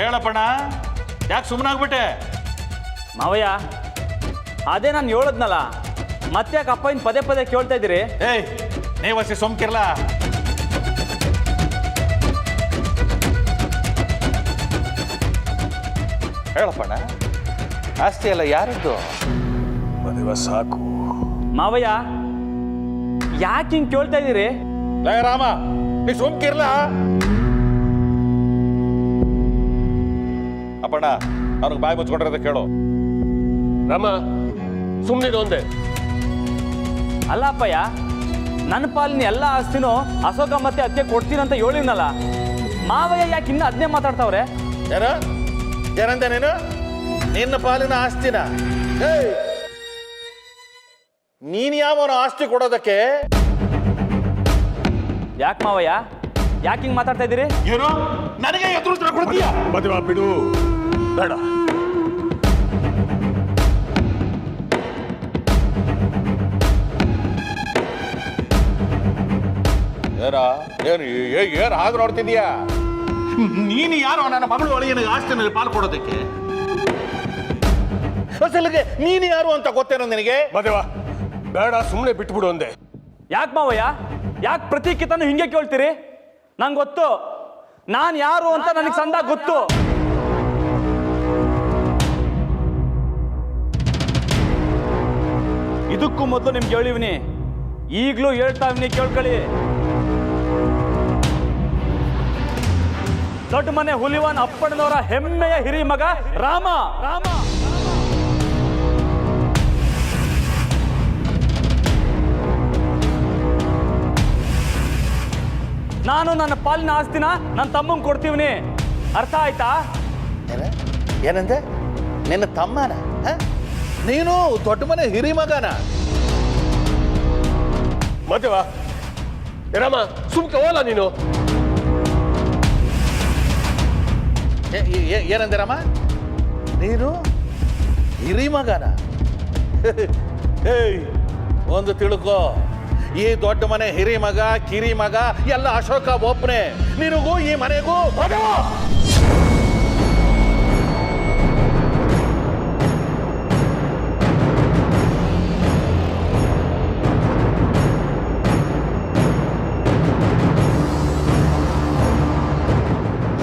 ಹೇಳಪ್ಪಣ್ಣ, ಯಾಕೆ ಸುಮ್ಮನಾಗ್ಬಿಟ್ಟೆ? ಮಾವಯ್ಯ, ಅದೇ ನಾನು ಹೇಳಿದ್ನಲ್ಲ, ಮತ್ತೆ ಯಾಕೆ ಅಪ್ಪ ಇನ್ನು ಪದೇ ಪದೇ ಕೇಳ್ತಾ ಇದ್ದೀರಿ? ಏಯ್, ನೀವಸಿ ಸೋಮ್ಕಿರ್ಲ. ಹೇಳಪ್ಪಣ್ಣ, ಆಸ್ತಿ ಎಲ್ಲ ಯಾರಿದ್ದು? ಮದುವೆ ಸಾಕು. ಮಾವಯ್ಯ, ಯಾಕೆ ಹಿಂಗೆ ಕೇಳ್ತಾ ಇದ್ದೀರಿ? ಲೇ ರಾಮ, ನೀ ಸೋಮ್ಕಿರ್ಲ. ಅಪ್ಪಣ್ಣ, ಅವ್ನಿಗೆ ಬಾಯಿ ಮುಚ್ಕೊಂಡಿರೋದ ಕೇಳು. ರಾಮ, ಸುಮ್ಮನಿರು ಒಂದೇ. ಅಲ್ಲ ಅಪ್ಪಯ್ಯ, ನನ್ನ ಪಾಲಿನ ಎಲ್ಲ ಆಸ್ತಿನೂ ಅಶೋಕ ಮತ್ತೆ ಅದಕ್ಕೆ ಕೊಡ್ತೀನಂತ ಹೇಳಿದ್ನಲ್ಲ, ಮಾವಯ್ಯ ಯಾಕೆ ಇನ್ನೂ ಅದನ್ನೇ ಮಾತಾಡ್ತಾವ್ರೆ? ಏನಂತೆ ನೀನು? ನಿನ್ನ ಪಾಲಿನ ಆಸ್ತಿನ? ನೀನ್ ಯಾವನ ಆಸ್ತಿ ಕೊಡೋದಕ್ಕೆ? ಯಾಕೆ ಮಾವಯ್ಯ, ಯಾಕೆ ಹಿಂಗೆ ಮಾತಾಡ್ತಾ ಇದ್ದೀರಿ? ಏನು ನನಗೆ ಎದುರು ಕೊಡ್ತೀಯ? ಮದುವೆ ಬಿಡು, ಬೇಡ. ಏನು ಹಾಗೆ ನೋಡ್ತಿದ್ಯಾ? ನೀನು ಯಾರು ನನ್ನ ಮಗಳು ಒಳಗಿನ ಆಸ್ತಿನಲ್ಲಿ ಪಾಲು ಕೊಡೋದಕ್ಕೆ? ಅಸಲಿಗೆ ನೀನು ಯಾರು ಅಂತ ಗೊತ್ತೇನೋ ನಿನಗೆ? ಮದುವೆ ಬೇಡ, ಸುಮ್ಮನೆ ಬಿಟ್ಬಿಡು ಒಂದೇ. ಯಾಕೆ ಮಾವಯ್ಯ, ಯಾಕೆ ಪ್ರತಿ ಕಿತನು ಹಿಂಗೆ ಕೇಳ್ತೀರಿ? ನಂಗೆ ಗೊತ್ತು, ನಾನು ಯಾರು ಅಂತ ನನಗೆ ಸಂದಾಗ ಗೊತ್ತು. ಇದಕ್ಕೂ ಮೊದಲು ನಿಮ್ಗೆ ಹೇಳಿವ್ನಿ, ಈಗಲೂ ಹೇಳ್ತಾವ್ನಿ, ಕೇಳ್ಕೊಳ್ಳಿ. ದೊಡ್ಡ ಮನೆ ಹುಲಿವಾನ್ ಅಪ್ಪಣ್ಣನವರ ಹೆಮ್ಮೆಯ ಹಿರಿ ಮಗ ರಾಮ. ರಾಮ ನಾನು ನನ್ನ ಪಾಲಿನ ಆಸ್ತಿನ ನನ್ನ ತಮ್ಮಂಗೆ ಕೊಡ್ತೀವ್ನಿ, ಅರ್ಥ ಆಯ್ತಾ? ಏನಂದೆ? ನಿನ್ನ ತಮ್ಮನ? ನೀನು ದೊಡ್ಡ ಮನೆ ಹಿರಿ ಮಗನ? ಮದುವೆ ರಾಮ, ಸುಮ್ಕೆ ಹೋಲ ನೀನು. ಏನಂದೆ ರಾಮ? ನೀನು ಹಿರಿ ಮಗನ? ಏಯ್, ಒಂದು ತಿಳ್ಕೋ, ಈ ದೊಡ್ಡ ಮನೆ ಹಿರಿ ಮಗ ಕಿರಿ ಮಗ ಎಲ್ಲ ಅಶೋಕ ಒಬ್ಬನೇ. ನಿನಗೂ ಈ ಮನೆಗೂ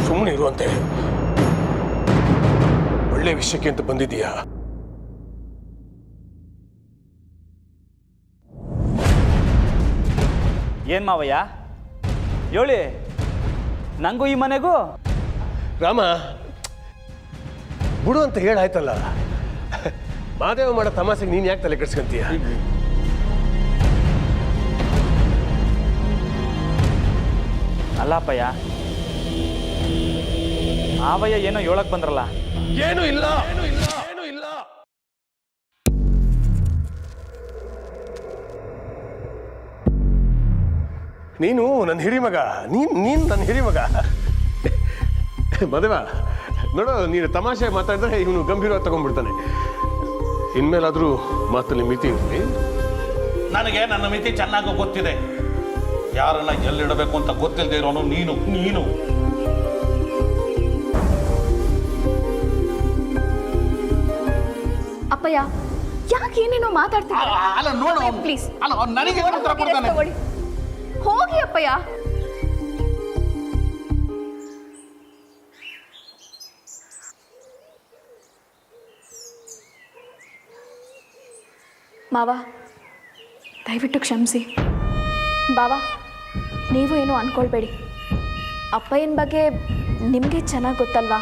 ಸುಮ್ಮನೆ ಇರುವಂತೆ. ಒಳ್ಳೆ ವಿಷಯಕ್ಕೆ ಅಂತ ಬಂದಿದ್ದೀಯಾ? ಏನ್ ಮಾವಯ್ಯ ಹೇಳಿ, ನಂಗೂ ಈ ಮನೆಗೂ? ರಾಮ, ಬಿಡು ಅಂತ ಹೇಳಾಯ್ತಲ್ಲ. ಮಾದೇವ ಮಾಡೋ ತಮಾಸೆಗೆ ನೀನ್ ಯಾಕೆ ತಲೆ ಕೆಡ್ಸ್ಕೊಂತೀಯ? ಅಲ್ಲಪ್ಪಯ್ಯ, ಮಾವಯ್ಯ ಏನೋ ಹೇಳಕ್ ಬಂದ್ರಲ್ಲ. ಏನು ಇಲ್ಲ. ನೀನು ನನ್ನ ಹಿರಿಮಗ, ನೀನು ನನ್ನ ಹಿರಿಮಗ. ಮದುವೆ ನೋಡು, ನೀನು ತಮಾಷೆ ಮಾತಾಡಿದ್ರೆ ಇವನು ಗಂಭೀರವಾಗಿ ತಗೊಂಡ್ಬಿಡ್ತಾನೆ. ಇನ್ಮೇಲಾದ್ರೂ ಮಾತಲ್ಲಿ ಮಿತಿ ಇರಲಿ. ನನಗೆ ನನ್ನ ಮಿತಿ ಚೆನ್ನಾಗಿ ಗೊತ್ತಿದೆ. ಯಾರನ್ನ ಎಲ್ಲಿಡಬೇಕು ಅಂತ ಗೊತ್ತಿಲ್ಲದೆ ಇರೋನು ನೀನು. ಅಪ್ಪಯ್ಯ, ಯಾಕೆ ಏನೇನೋ ಮಾತಾಡ್ತಿದ್ದಾರೆ? ಅಲ್ಲ ನೋಡು, ಪ್ಲೀಸ್. ಅಲ್ಲ ನನಗೆ ಉತ್ತರ ಕೊಡ್ತಾನೆ. ಹೋಗಿ ಅಪ್ಪಯ್ಯ. ಮಾವ, ದಯವಿಟ್ಟು ಕ್ಷಮಿಸಿ. ಬಾವಾ, ನೀವು ಏನು ಅನ್ಕೊಳ್ಬೇಡಿ. ಅಪ್ಪಯ್ಯನ ಬಗ್ಗೆ ನಿಮಗೆ ಚೆನ್ನಾಗಿ ಗೊತ್ತಲ್ವಾ?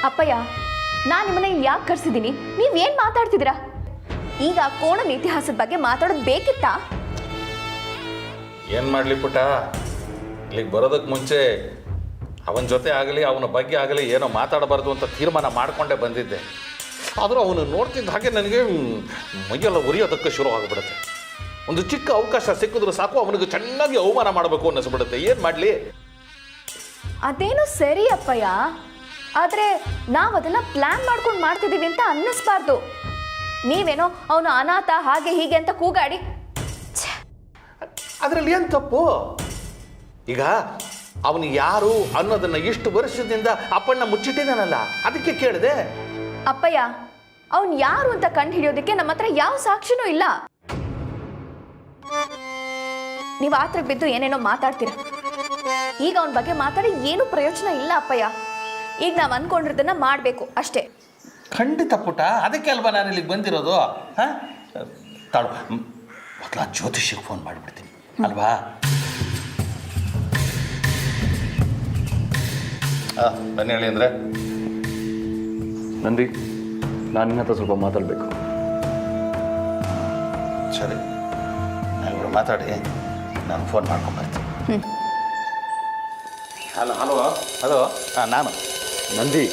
ಅಪ್ಪಯ್ಯ, ನಾನು ನಿಮ್ಮನ್ನ ಇಲ್ಲಿ ಯಾಕೆ ಕರ್ಸಿದ್ದೀನಿ? ನೀವೇನು ಮಾತಾಡ್ತಿದ್ದೀರಾ? ಈಗ ಕೋಣದ ಇತಿಹಾಸದ ಬಗ್ಗೆ ಮಾತಾಡೋದು ಬೇಕಿತ್ತಾ? ಏನ್ ಮಾಡ್ಲಿ ಪುಟ್ಟ, ಇಲ್ಲಿಗೆ ಬರೋದಕ್ಕೆ ಮುಂಚೆ ಅವನ ಜೊತೆ ಆಗಲಿ ಅವನ ಬಗ್ಗೆ ಆಗಲಿ ಏನೋ ಮಾತಾಡಬಾರ್ದು ಅಂತ ತೀರ್ಮಾನ ಮಾಡಿಕೊಂಡೇ ಬಂದಿದ್ದೆ. ಆದರೂ ಅವನು ನೋಡ್ತಿದ್ದ ಹಾಗೆ ನನಗೆ ಮೈಯೆಲ್ಲ ಉರಿಯೋದಕ್ಕೆ ಶುರು ಆಗಿಬಿಡುತ್ತೆ. ಒಂದು ಚಿಕ್ಕ ಅವಕಾಶ ಸಿಕ್ಕಿದ್ರು ಸಾಕು ಅವನಿಗೆ ಚೆನ್ನಾಗಿ ಅವಮಾನ ಮಾಡಬೇಕು ಅನ್ನಿಸ್ಬಿಡುತ್ತೆ. ಏನು ಮಾಡಲಿ? ಅದೇನು ಸರಿ ಅಪ್ಪಯ್ಯ, ಆದರೆ ನಾವು ಅದನ್ನ ಪ್ಲಾನ್ ಮಾಡ್ಕೊಂಡು ಮಾಡ್ತಿದ್ದೀವಿ ಅಂತ ಅನ್ನಿಸ್ಬಾರ್ದು. ನೀವೇನೋ ಅವನು ಅನಾಥ ಹಾಗೆ ಹೀಗೆ ಅಂತ ಕೂಗಾಡಿ. ಅದರಲ್ಲಿ ಏನು ತಪ್ಪು? ಈಗ ಅವನು ಯಾರು ಅನ್ನೋದನ್ನ ಇಷ್ಟು ವರ್ಷದಿಂದ ಅಪ್ಪಣ್ಣ ಮುಚ್ಚಿಟ್ಟಿದ್ದಾನಲ್ಲ, ಅದಕ್ಕೆ ಕೇಳಿದೆ. ಅಪ್ಪಯ್ಯ, ಅವನು ಯಾರು ಅಂತ ಕಂಡು ಹಿಡಿಯೋದಕ್ಕೆ ನಮ್ಮ ಹತ್ರ ಯಾವ ಸಾಕ್ಷಿನೂ ಇಲ್ಲ. ನೀವು ಆತ್ರ ಬಿದ್ದು ಏನೇನೋ ಮಾತಾಡ್ತೀರ. ಈಗ ಅವನ ಬಗ್ಗೆ ಮಾತಾಡಿ ಏನೂ ಪ್ರಯೋಜನ ಇಲ್ಲ ಅಪ್ಪಯ್ಯ. ಈಗ ನಾವು ಅನ್ಕೊಂಡಿರೋದನ್ನ ಮಾಡಬೇಕು ಅಷ್ಟೇ. ಖಂಡಿತ ಪುಟ, ಅದಕ್ಕೆ ಅಲ್ವಾ ನಾನು ಇಲ್ಲಿಗೆ ಬಂದಿರೋದು. ಹಾಂ, ತಾಳು ಮೊದಲ ಜ್ಯೋತಿಷಿಗೆ ಫೋನ್ ಮಾಡಿಬಿಡ್ತೀನಿ ಅಲ್ವಾ? ಬನ್ನಿ ಹೇಳಿ ಅಂದರೆ. ನಂದಿ, ನಾನು ನಿನ್ನ ಹತ್ರ ಸ್ವಲ್ಪ ಮಾತಾಡಬೇಕು. ಸರಿ, ನಾವಿಬ್ರು ಮಾತಾಡಿ, ನಾನು ಫೋನ್ ಮಾಡ್ಕೊಂಬರ್ತೀನಿ. ಹಲೋ ಹಲೋ ಹಲೋ, ಹಾಂ ನಾನು. ನಂದಿ,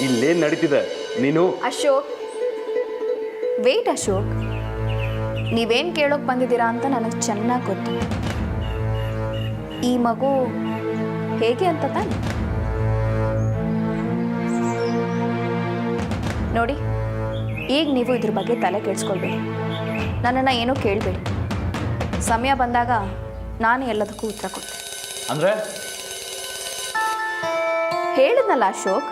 ಇಲ್ಲೇನು ನಡೀತಿದೆ? ನೀನು ಅಶೋಕ್, ವೇಟ್ ಅಶೋಕ್, ನೀವೇನು ಕೇಳೋಕೆ ಬಂದಿದ್ದೀರಾ ಅಂತ ನನಗೆ ಚೆನ್ನಾಗಿ ಗೊತ್ತು. ಈ ಮಗು ಹೇಗೆ ಅಂತ ತಾನೆ? ನೋಡಿ, ಈಗ ನೀವು ಇದ್ರ ಬಗ್ಗೆ ತಲೆ ಕೆಡಿಸ್ಕೊಳ್ಬೇಡಿ. ನನ್ನನ್ನು ಏನೂ ಕೇಳಬೇಡಿ. ಸಮಯ ಬಂದಾಗ ನಾನು ಎಲ್ಲದಕ್ಕೂ ಉತ್ತರ ಕೊಡ್ತೇನೆ. ಅಂದರೆ ಹೇಳಿದ್ನಲ್ಲ ಅಶೋಕ್,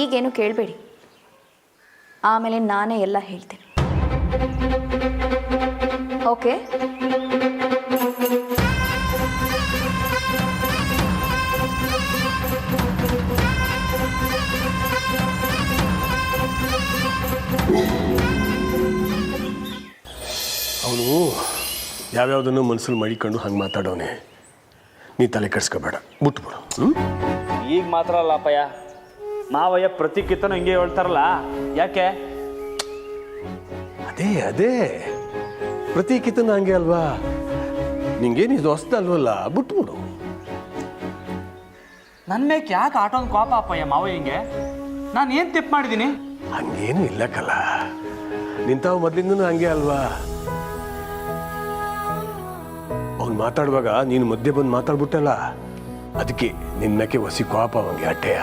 ಈಗೇನು ಕೇಳಬೇಡಿ. ಆಮೇಲೆ ನಾನೇ ಎಲ್ಲ ಹೇಳ್ತೀನಿ. ಓಕೆ? ಅವನು ಯಾವ್ಯಾವುದನ್ನು ಮನಸ್ಸಲ್ಲಿ ಮಡಿಕೊಂಡು ಹಂಗೆ ಮಾತಾಡೋನೆ. ನೀ ತಲೆ ಕೆಡಿಸ್ಕೋಬೇಡ, ಬಿಟ್ಬಿಡು. ಈಗ ಮಾತ್ರ ಅಲ್ಲ ಅಪ್ಪಯ್ಯ, ಮಾವಯ್ಯ ಪ್ರತಿ ಕಿತ್ತನೂ ಹಿಂಗೆ ಹೇಳ್ತಾರಲ್ಲ, ಯಾಕೆ? ಅದೇ ಅದೇ ಪ್ರತಿ ಕಿತನ ಹಂಗೆ ಅಲ್ವಾ? ನಿಂಗೇನು ಇದು ಹೊಸ್ದಲ್ವಲ್ಲ, ಬಿಟ್ಬಿಡು. ನನ್ನ ಮೇಕ್ ಯಾಕೆ ಆಟೋನ್ ಕೋಪ ಅಪ್ಪಯ್ಯ ಮಾವಯ್ಯಂಗೆ? ನಾನು ಏನು ತಿಪ್ಪು ಮಾಡಿದ್ದೀನಿ? ಹಂಗೇನು ಇಲ್ಲಕ್ಕಲ್ಲ, ನಿಂತಾವು ಮೊದಲಿಂದನೂ ಹಂಗೆ ಅಲ್ವಾ? ಅವ್ನು ಮಾತಾಡುವಾಗ ನೀನು ಮಧ್ಯೆ ಬಂದು ಮಾತಾಡ್ಬಿಟ್ಟಲ್ಲ, ಅದಕ್ಕೆ ನಿನ್ನಕ್ಕೆ ಹೊಸಿ ಕೋಪ ಅವಂಗೆ. ಅಟ್ಟೆಯ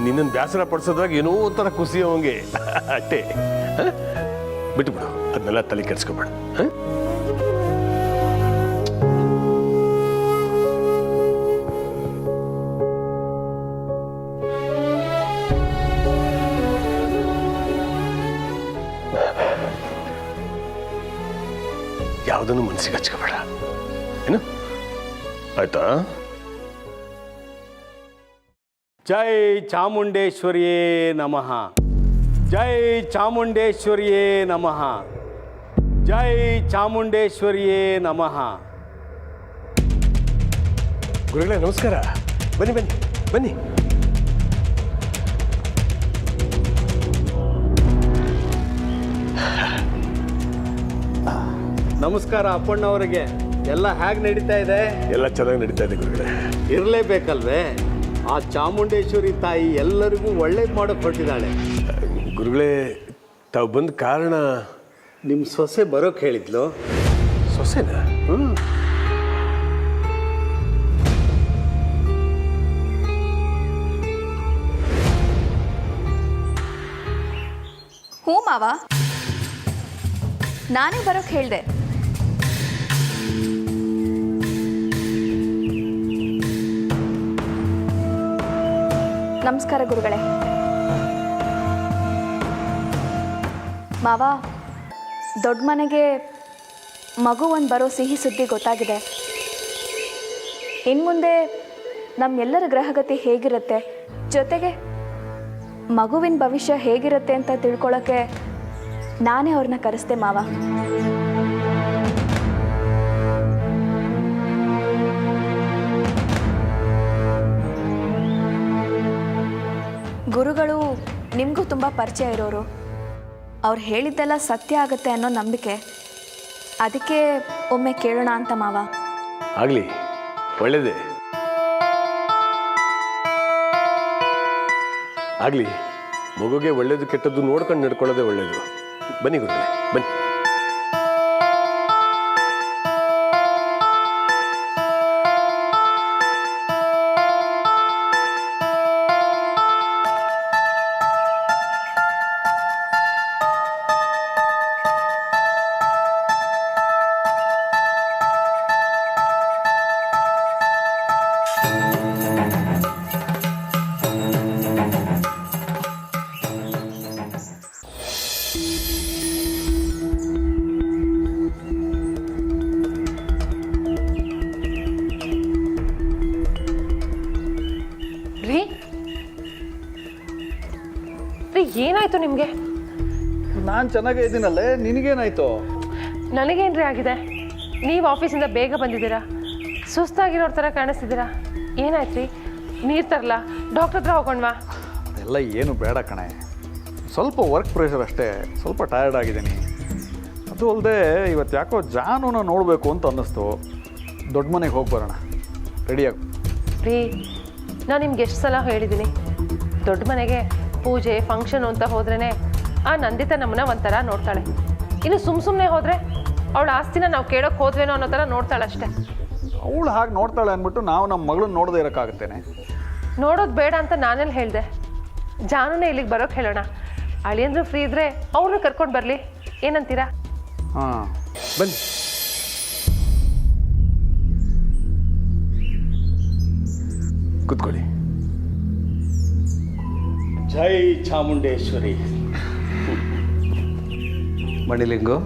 ನಿನ್ನನ್ನು ಬೇಸರ ಪಡಿಸೋದ್ರಾಗ ಏನೋ ಒಂಥರ ಖುಷಿ ಅವಂಗೆ, ಅಟ್ಟೆ. ಬಿಟ್ಬಿಡು, ಅದನ್ನೆಲ್ಲ ತಲೆ ಕೆಡಿಸ್ಕೊಬೇಡ. ಯಾವುದನ್ನು ಮನಸ್ಸಿಗೆ ಹಚ್ಕೋಬೇಡ, ಏನು? ಆಯ್ತಾ? ಜೈ ಚಾಮುಂಡೇಶ್ವರಿಯೇ ನಮಃ. ಜೈ ಚಾಮುಂಡೇಶ್ವರಿಯೇ ನಮಃ. ಜೈ ಚಾಮುಂಡೇಶ್ವರಿಯೇ ನಮಃ. ಗುರುಗಳೇ ನಮಸ್ಕಾರ. ಬನ್ನಿ ಬನ್ನಿ ಬನ್ನಿ. ನಮಸ್ಕಾರ ಅಪ್ಪಣ್ಣವರಿಗೆ. ಎಲ್ಲ ಹೇಗೆ ನಡೀತಾ ಇದೆ? ಎಲ್ಲ ಚೆನ್ನಾಗಿ ನಡೀತಾ ಇದೆ ಗುರುಗಳೇ. ಇರಲೇಬೇಕಲ್ವೇ? ಆ ಚಾಮುಂಡೇಶ್ವರಿ ತಾಯಿ ಎಲ್ಲರಿಗೂ ಒಳ್ಳೇದು ಮಾಡೋಕೆ ಹೊರಟಿದ್ದಾಳೆ. ಗುರುಗಳೇ, ತಾವು ಬಂದ ಕಾರಣ? ನಿಮ್ಮ ಸೊಸೆ ಬರೋಕೆ ಹೇಳಿದ್ಲು. ಸೊಸೆನಾ? ಹ್ಞೂ ಮಾವ, ನಾನೇ ಬರೋಕೆ ಹೇಳಿದೆ. ನಮಸ್ಕಾರ ಗುರುಗಳೇ. ಮಾವ, ದೊಡ್ಡ ಮನೆಗೆ ಮಗು ಒಂದು ಬರೋ ಸಿಹಿ ಸುದ್ದಿ ಗೊತ್ತಾಗಿದೆ. ಇನ್ನು ಮುಂದೆ ನಮ್ಮೆಲ್ಲರ ಗ್ರಹಗತಿ ಹೇಗಿರುತ್ತೆ, ಜೊತೆಗೆ ಮಗುವಿನ ಭವಿಷ್ಯ ಹೇಗಿರುತ್ತೆ ಅಂತ ತಿಳ್ಕೊಳ್ಳೋಕ್ಕೆ ನಾನೇ ಅವ್ರನ್ನ ಕರೆಸ್ದೆ ಮಾವ. ಗುರುಗಳು ನಿಮಗೂ ತುಂಬ ಪರಿಚಯ ಇರೋರು. ಅವ್ರು ಹೇಳಿದ್ದೆಲ್ಲ ಸತ್ಯ ಆಗುತ್ತೆ ಅನ್ನೋ ನಂಬಿಕೆ. ಅದಕ್ಕೆ ಒಮ್ಮೆ ಕೇಳೋಣ ಅಂತ ಮಾವ. ಆಗಲಿ, ಒಳ್ಳೇದೇ ಆಗಲಿ. ಮಗುಗೆ ಒಳ್ಳೇದು ಕೆಟ್ಟದ್ದು ನೋಡ್ಕೊಂಡು ನಡ್ಕೊಳ್ಳೋದೇ ಒಳ್ಳೇದು. ಬನ್ನಿ ಗುರುಗಳೇ, ಬನ್ನಿ. ರೀ ರೀ ಏನಾಯ್ತು ನಿಮಗೆ? ನಾನು ಚೆನ್ನಾಗೇ ಇದ್ದೀನಲ್ಲೇ, ನಿನಗೇನಾಯ್ತು? ನನಗೇನ್ರಿ ಆಗಿದೆ? ನೀವು ಆಫೀಸಿಂದ ಬೇಗ ಬಂದಿದ್ದೀರಾ, ಸುಸ್ತಾಗಿರೋರ ಥರ ಕಾಣಿಸ್ತಿದ್ದೀರಾ. ಏನಾಯ್ತು ರೀ? ನೀರು ತರಲ್ಲ? ಡಾಕ್ಟರ್ ಹತ್ರ ಹೋಗೋಣವಾ? ಎಲ್ಲ ಏನು ಬೇಡ ಕಣೆ, ಸ್ವಲ್ಪ ವರ್ಕ್ ಪ್ರೆಷರ್ ಅಷ್ಟೇ, ಸ್ವಲ್ಪ ಟಯರ್ಡ್ ಆಗಿದ್ದೀನಿ. ಅದು ಅಲ್ಲದೆ ಇವತ್ತು ಯಾಕೋ ಜಾನುನ ನೋಡಬೇಕು ಅಂತ ಅನ್ನಿಸ್ತು. ದೊಡ್ಡ ಮನೆಗೆ ಹೋಗಿ ಬರೋಣ, ರೆಡಿಯಾಗಿ. ರೀ ನಾನು ನಿಮ್ಗೆ ಎಷ್ಟು ಸಲ ಹೇಳಿದ್ದೀನಿ, ದೊಡ್ಡ ಮನೆಗೆ ಪೂಜೆ ಫಂಕ್ಷನ್ ಅಂತ ಹೋದ್ರೇ ಆ ನಂದಿತ ನಮ್ಮನ್ನ ಒಂಥರ ನೋಡ್ತಾಳೆ. ಇನ್ನು ಸುಮ್ಮನೆ ಹೋದರೆ ಅವಳ ಆಸ್ತಿನ ನಾವು ಕೇಳೋಕೆ ಹೋದ್ವೇನೋ ಅನ್ನೋ ಥರ ನೋಡ್ತಾಳೆ ಅಷ್ಟೇ. ಅವಳು ಹಾಗೆ ನೋಡ್ತಾಳೆ ಅಂದ್ಬಿಟ್ಟು ನಾವು ನಮ್ಮ ಮಗಳನ್ನ ನೋಡದೇ ಇರೋಕ್ಕಾಗುತ್ತೇನೆ? ನೋಡೋದು ಬೇಡ ಅಂತ ನಾನೆಲ್ಲಿ ಹೇಳಿದೆ? ಜಾನುನೇ ಇಲ್ಲಿಗೆ ಬರೋಕ್ಕೆ ಹೇಳೋಣ. ಅಳಿಯಂದ್ರು ಫ್ರೀ ಇದ್ದರೆ ಅವ್ರನ್ನ ಕರ್ಕೊಂಡು ಬರಲಿ, ಏನಂತೀರಾ? ಹಾಂ, ಬನ್ನಿ. ಕೂತ್ಕೊಳ್ಳಿ. ಜೈ ಚಾಮುಂಡೇಶ್ವರಿ. ಮಣಿಲಿಂಗು,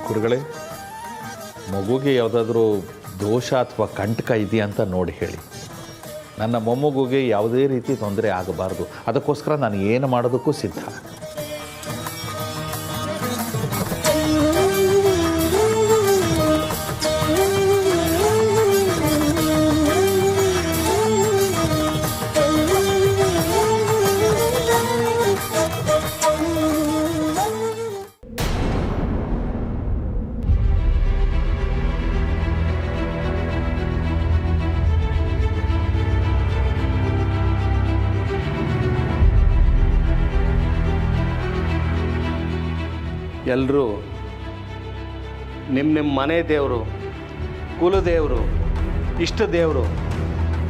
ಗುರುಗಳೇ, ಮಗುಗೆ ಯಾವುದಾದ್ರೂ ದೋಷ ಅಥವಾ ಕಂಟಕ ಇದೆಯಾ ಅಂತ ನೋಡಿ ಹೇಳಿ. ನನ್ನ ಮೊಮ್ಮಗುಗೆ ಯಾವುದೇ ರೀತಿ ತೊಂದರೆ ಆಗಬಾರ್ದು, ಅದಕ್ಕೋಸ್ಕರ ನಾನು ಏನು ಮಾಡೋದಕ್ಕೂ ಸಿದ್ಧ. ಎಲ್ಲರೂ ನಿಮ್ಮ ಮನೆ ದೇವರು, ಕುಲದೇವರು, ಇಷ್ಟ ದೇವರು,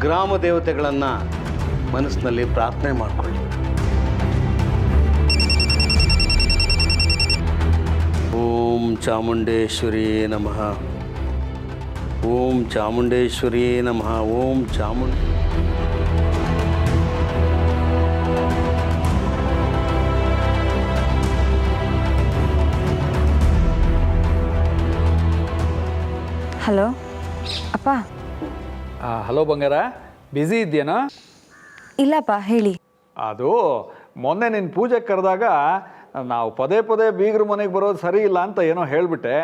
ಗ್ರಾಮ ದೇವತೆಗಳನ್ನು ಮನಸ್ಸಿನಲ್ಲಿ ಪ್ರಾರ್ಥನೆ ಮಾಡಿಕೊಳ್ಳಿ. ಓಂ ಚಾಮುಂಡೇಶ್ವರಿ ನಮಃ, ಓಂ ಚಾಮುಂಡೇಶ್ವರಿ ನಮಃ, ಓಂ ಚಾಮುಂಡ. ಹಲೋ ಅಪ್ಪ. ಹಲೋ ಬಂಗಾರ, ಬ್ಯುಸಿ ಇದೆಯೇನೋ? ಇಲ್ಲಪ್ಪ, ಹೇಳಿ. ಅದು ಮೊನ್ನೆ ನಿನ್ನ ಪೂಜೆಗೆ ಕರೆದಾಗ ನಾವು ಪದೇ ಪದೇ ಬೀಗ್ರ ಮನೆಗೆ ಬರೋದು ಸರಿ ಇಲ್ಲ ಅಂತ ಏನೋ ಹೇಳಿಬಿಟ್ಟೆ.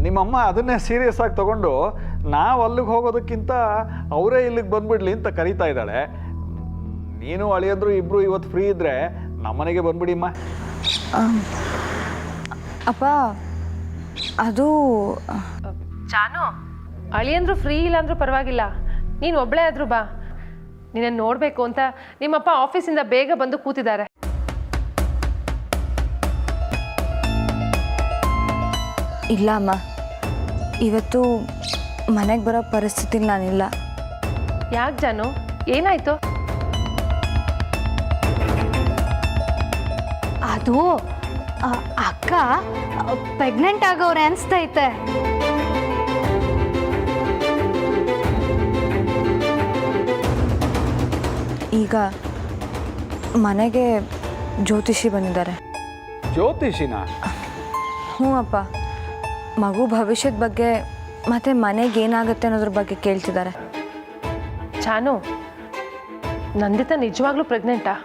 ನಿಮ್ಮಮ್ಮ ಅದನ್ನೇ ಸೀರಿಯಸ್ ಆಗಿ ತೊಗೊಂಡು ನಾವು ಅಲ್ಲಿಗೆ ಹೋಗೋದಕ್ಕಿಂತ ಅವರೇ ಇಲ್ಲಿಗೆ ಬಂದುಬಿಡ್ಲಿ ಅಂತ ಕರೀತಾ ಇದ್ದಾಳೆ. ನೀನು ಅಳಿಯಂದ್ರು ಇಬ್ಬರು ಇವತ್ತು ಫ್ರೀ ಇದ್ದರೆ ನಮ್ಮನೆಗೆ ಬಂದ್ಬಿಡಿಮ್ಮ. ಅಪ್ಪ, ಅದು ಜಾನು, ಅಳಿಯಂದ್ರು ಫ್ರೀ ಇಲ್ಲ ಅಂದ್ರೂ ಪರವಾಗಿಲ್ಲ, ನೀನು ಒಬ್ಬಳೇ ಆದರೂ ಬಾ. ನಿನ್ನನ್ನು ನೋಡಬೇಕು ಅಂತ ನಿಮ್ಮಪ್ಪ ಆಫೀಸಿಂದ ಬೇಗ ಬಂದು ಕೂತಿದ್ದಾರೆ. ಇಲ್ಲ ಅಮ್ಮ, ಇವತ್ತು ಮನೆಗೆ ಬರೋ ಪರಿಸ್ಥಿತಿಲಿ ನಾನಿಲ್ಲ. ಯಾಕೆ ಜಾನು, ಏನಾಯಿತು? ಅದು ಅಕ್ಕ ಪ್ರೆಗ್ನೆಂಟ್ ಆಗೋರೆ ಅನಿಸ್ತೈತೆ. ಈಗ ಮನೆಗೆ ಜ್ಯೋತಿಷಿ ಬಂದಿದ್ದಾರೆ. ಜ್ಯೋತಿಷಿನ? ಹ್ಞೂ ಅಪ್ಪ, ಮಗು ಭವಿಷ್ಯದ ಬಗ್ಗೆ ಮತ್ತು ಮನೆಗೆ ಏನಾಗುತ್ತೆ ಅನ್ನೋದ್ರ ಬಗ್ಗೆ ಕೇಳ್ತಿದ್ದಾರೆ. ಚಾನು, ನಂದಿತಾ ನಿಜವಾಗ್ಲೂ ಪ್ರೆಗ್ನೆಂಟಾ?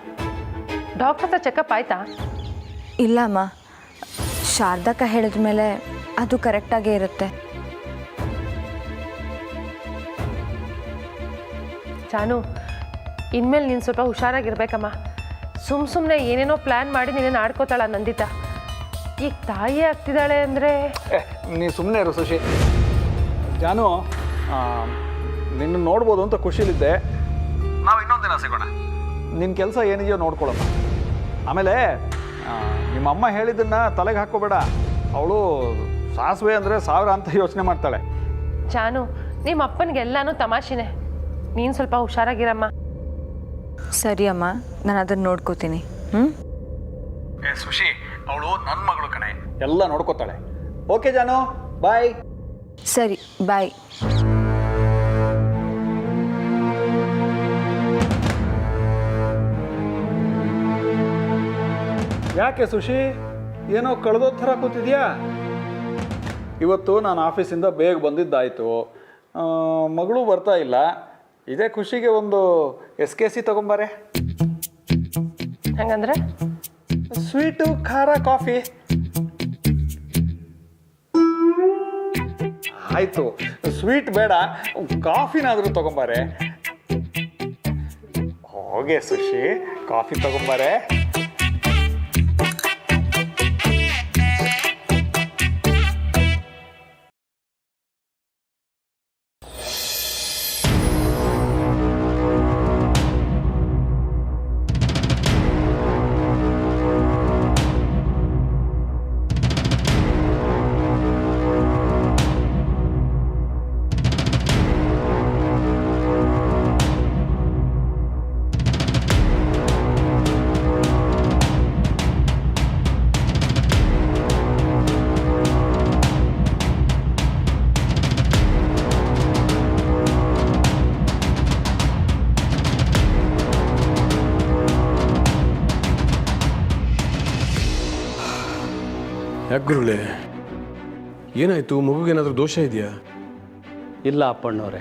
ಡಾಕ್ಟರ್ ಹತ್ರ ಚೆಕಪ್ ಆಯ್ತಾ? ಇಲ್ಲ ಅಮ್ಮ, ಶಾರದಕ್ಕ ಹೇಳಿದ ಮೇಲೆ ಅದು ಕರೆಕ್ಟಾಗೇ ಇರುತ್ತೆ. ಚಾನು, ಇನ್ಮೇಲೆ ನೀನು ಸ್ವಲ್ಪ ಹುಷಾರಾಗಿರ್ಬೇಕಮ್ಮ. ಸುಮ್ಮನೆ ಏನೇನೋ ಪ್ಲ್ಯಾನ್ ಮಾಡಿ ನೀನೇನು ಆಡ್ಕೋತಾಳ ನಂದಿತಾ. ಈಗ ತಾಯಿ ಆಗ್ತಿದ್ದಾಳೆ ಅಂದರೆ ನೀ ಸುಮ್ಮನೆ ಇರು ಸುಶಿ. ಜಾನು, ನಿನ್ನ ನೋಡ್ಬೋದು ಅಂತ ಖುಷಿಲಿದ್ದೆ. ನಾವು ಇನ್ನೊಂದು ದಿನ ಸಿಗೋಣ. ನಿನ್ನ ಕೆಲಸ ಏನಿದೆಯೋ ನೋಡ್ಕೊಳ್ಳಮ್ಮ. ಆಮೇಲೆ ನಿಮ್ಮಮ್ಮ ಹೇಳಿದ್ದನ್ನು ತಲೆಗೆ ಹಾಕ್ಕೋಬೇಡ. ಅವಳು ಸಾಸಿವೆ ಅಂದರೆ 1000 ಅಂತ ಯೋಚನೆ ಮಾಡ್ತಾಳೆ. ಚಾನು, ನಿಮ್ಮ ಅಪ್ಪನಿಗೆಲ್ಲಾನು ತಮಾಷೆನೆ. ನೀನು ಸ್ವಲ್ಪ ಹುಷಾರಾಗಿರಮ್ಮ. ಸರಿ ಅಮ್ಮ, ನಾನು ಅದನ್ನು ನೋಡ್ಕೋತೀನಿ. ಸುಶಿ, ಅವಳು ನನ್ನ ಮಗಳು ಕಣೆ, ಎಲ್ಲ ನೋಡ್ಕೋತಾಳೆ. ಓಕೆ ಜಾನು, ಬಾಯ್. ಸರಿ, ಬಾಯ್. ಯಾಕೆ ಸುಶಿ, ಏನೋ ಕಳೆದೋ ಥರ ಕೂತಿದ್ಯಾ? ಇವತ್ತು ನಾನು ಆಫೀಸಿಂದ ಬೇಗ ಬಂದಿದ್ದಾಯಿತು. ಮಗಳು ಬರ್ತಾ ಇಲ್ಲ. ಇದೇ ಖುಷಿಗೆ ಒಂದು SKC ತಗೊಂಬಾರೆ. ಹಂಗಂದ್ರೆ ಸ್ವೀಟು, ಖಾರ, ಕಾಫಿ. ಆಯಿತು, ಸ್ವೀಟ್ ಬೇಡ, ಕಾಫಿನಾದರೂ ತಗೊಂಬಾರೆ. ಹೋಗೆ ಸುಶಿ, ಕಾಫಿ ತಗೊಂಬಾರೆ. ಯಾಕೆ ಗುರುಳೆ, ಏನಾಯ್ತು? ಮಗುಗೇನಾದರೂ ದೋಷ ಇದೆಯಾ? ಇಲ್ಲ ಅಪ್ಪಣ್ಣವ್ರೆ,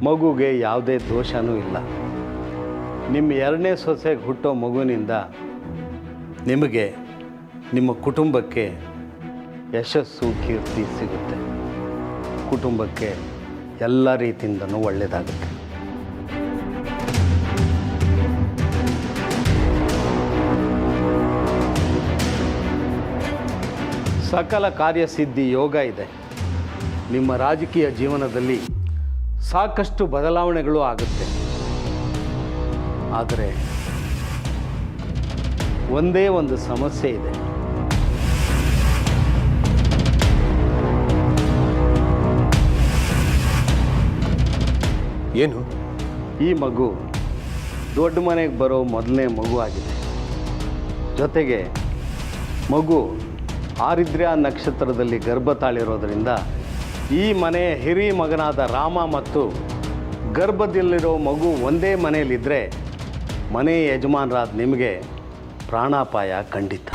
ಮಗುಗೆ ಯಾವುದೇ ದೋಷನೂ ಇಲ್ಲ. ನಿಮ್ಮ 2ನೇ ಸೊಸೆಗೆ ಹುಟ್ಟೋ ಮಗುವಿನಿಂದ ನಿಮಗೆ, ನಿಮ್ಮ ಕುಟುಂಬಕ್ಕೆ ಯಶಸ್ಸು, ಕೀರ್ತಿ ಸಿಗುತ್ತೆ. ಕುಟುಂಬಕ್ಕೆ ಎಲ್ಲ ರೀತಿಯಿಂದನೂ ಒಳ್ಳೆಯದಾಗುತ್ತೆ. ಸಕಲ ಕಾರ್ಯಸಿದ್ಧಿ ಯೋಗ ಇದೆ. ನಿಮ್ಮ ರಾಜಕೀಯ ಜೀವನದಲ್ಲಿ ಸಾಕಷ್ಟು ಬದಲಾವಣೆಗಳು ಆಗುತ್ತೆ. ಆದರೆ ಒಂದೇ ಒಂದು ಸಮಸ್ಯೆ ಇದೆ. ಏನು? ಈ ಮಗು ದೊಡ್ಡ ಮನೆಗೆ ಬರೋ ಮೊದಲನೇ ಮಗು ಆಗಿದೆ. ಜೊತೆಗೆ ಮಗು ಆರಿದ್ರ್ಯ ನಕ್ಷತ್ರದಲ್ಲಿ ಗರ್ಭ ತಾಳಿರೋದ್ರಿಂದ ಈ ಮನೆಯ ಹಿರಿಯ ಮಗನಾದ ರಾಮ ಮತ್ತು ಗರ್ಭದಲ್ಲಿರೋ ಮಗು ಒಂದೇ ಮನೆಯಲ್ಲಿದ್ದರೆ ಮನೆ ಯಜಮಾನರಾದ ನಿಮಗೆ ಪ್ರಾಣಾಪಾಯ ಖಂಡಿತ.